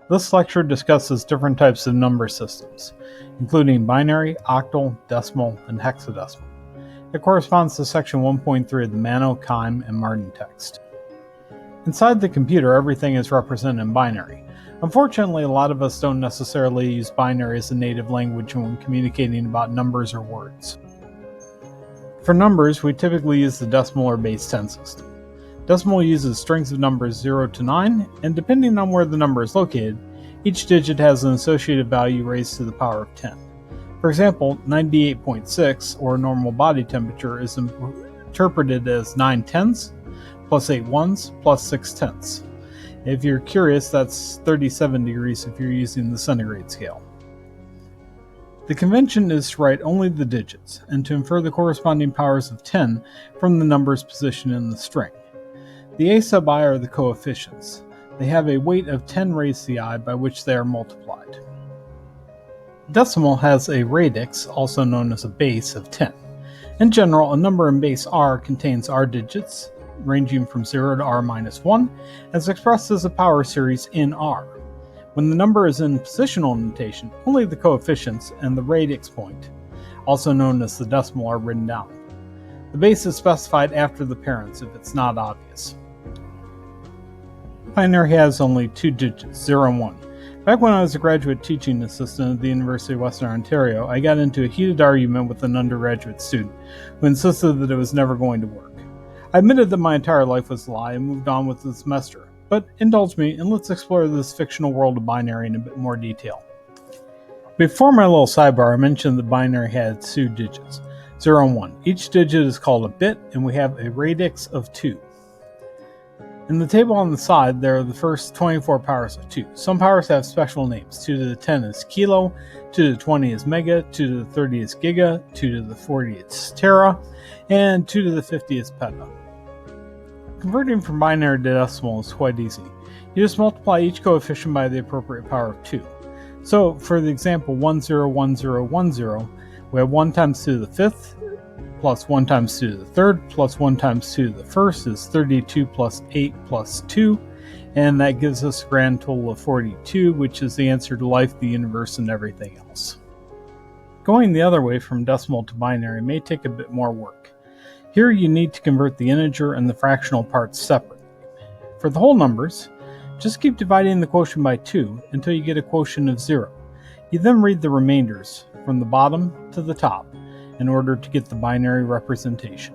This lecture discusses different types of number systems, including binary, octal, decimal, and hexadecimal. It corresponds to section 1.3 of the Mano, Keim, and Martin text. Inside the computer, everything is represented in binary. Unfortunately, a lot of us don't necessarily use binary as a native language when communicating about numbers or words. For numbers, we typically use the decimal or base 10 system. Decimal uses strings of numbers 0 to 9, and depending on where the number is located, each digit has an associated value raised to the power of 10. For example, 98.6, or normal body temperature, is interpreted as 9 tenths, plus 8 ones, plus 6 tenths. If you're curious, that's 37 degrees if you're using the centigrade scale. The convention is to write only the digits, and to infer the corresponding powers of 10 from the numbers positioned in the string. The a sub I are the coefficients. They have a weight of 10 raised to the I by which they are multiplied. Decimal has a radix, also known as a base, of 10. In general, a number in base r contains r digits, ranging from 0 to r minus 1, as expressed as a power series in r. When the number is in positional notation, only the coefficients and the radix point, also known as the decimal, are written down. The base is specified after the parents if it's not obvious. Binary has only two digits, 0 and 1. Back when I was a graduate teaching assistant at the University of Western Ontario, I got into a heated argument with an undergraduate student who insisted that it was never going to work. I admitted that my entire life was a lie and moved on with the semester. But indulge me and let's explore this fictional world of binary in a bit more detail. Before my little sidebar, I mentioned that binary had two digits, 0 and 1. Each digit is called a bit, and we have a radix of 2. In the table on the side, there are the first 24 powers of 2. Some powers have special names. 2 to the 10 is kilo, 2 to the 20 is mega, 2 to the 30 is giga, 2 to the 40 is tera, and 2 to the 50 is peta. Converting from binary to decimal is quite easy. You just multiply each coefficient by the appropriate power of 2. So, for the example 101010, we have 1 times 2 to the 5th, plus 1 times 2 to the 3rd, plus 1 times 2 to the 1st is 32 plus 8 plus 2, and that gives us a grand total of 42, which is the answer to life, the universe, and everything else. Going the other way from decimal to binary may take a bit more work. Here you need to convert the integer and the fractional parts separately. For the whole numbers, just keep dividing the quotient by 2 until you get a quotient of 0. You then read the remainders from the bottom to the top in order to get the binary representation.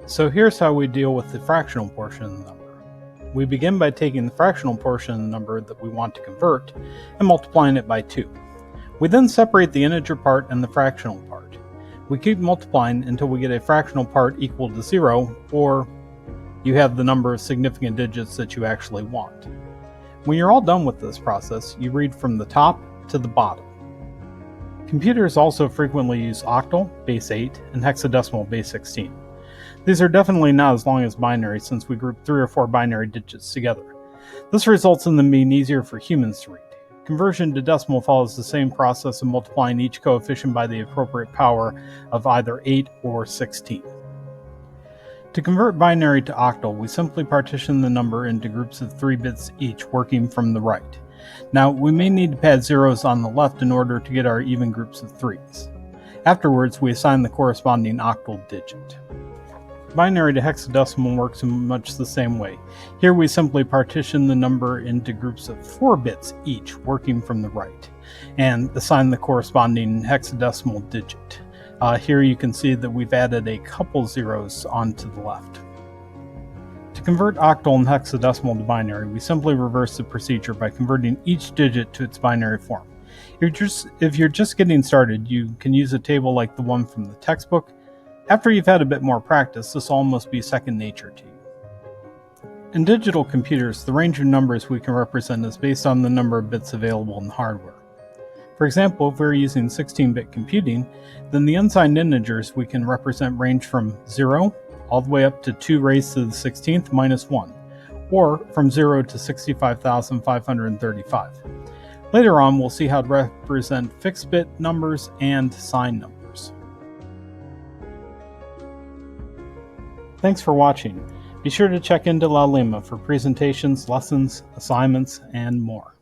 So here's how we deal with the fractional portion of the number. We begin by taking the fractional portion of the number that we want to convert and multiplying it by 2. We then separate the integer part and the fractional part. We keep multiplying until we get a fractional part equal to 0, or you have the number of significant digits that you actually want. When you're all done with this process, you read from the top to the bottom. Computers also frequently use octal, base 8, and hexadecimal, base 16. These are definitely not as long as binary since we group 3 or 4 binary digits together. This results in them being easier for humans to read. Conversion to decimal follows the same process of multiplying each coefficient by the appropriate power of either 8 or 16. To convert binary to octal, we simply partition the number into groups of 3 bits each, working from the right. Now, we may need to pad zeros on the left in order to get our even groups of 3s. Afterwards, we assign the corresponding octal digit. Binary to hexadecimal works in much the same way. Here we simply partition the number into groups of 4 bits each, working from the right, and assign the corresponding hexadecimal digit. Here you can see that we've added a couple zeros onto the left. To convert octal and hexadecimal to binary, we simply reverse the procedure by converting each digit to its binary form. If you're just getting started, you can use a table like the one from the textbook. After you've had a bit more practice, this will almost be second nature to you. In digital computers, the range of numbers we can represent is based on the number of bits available in the hardware. For example, if we're using 16-bit computing, then the unsigned integers we can represent range from 0 all the way up to 2 raised to the 16th minus 1, or from 0 to 65,535. Later on, we'll see how to represent fixed-bit numbers and signed numbers. Thanks for watching. Be sure to check into La Lima for presentations, lessons, assignments, and more.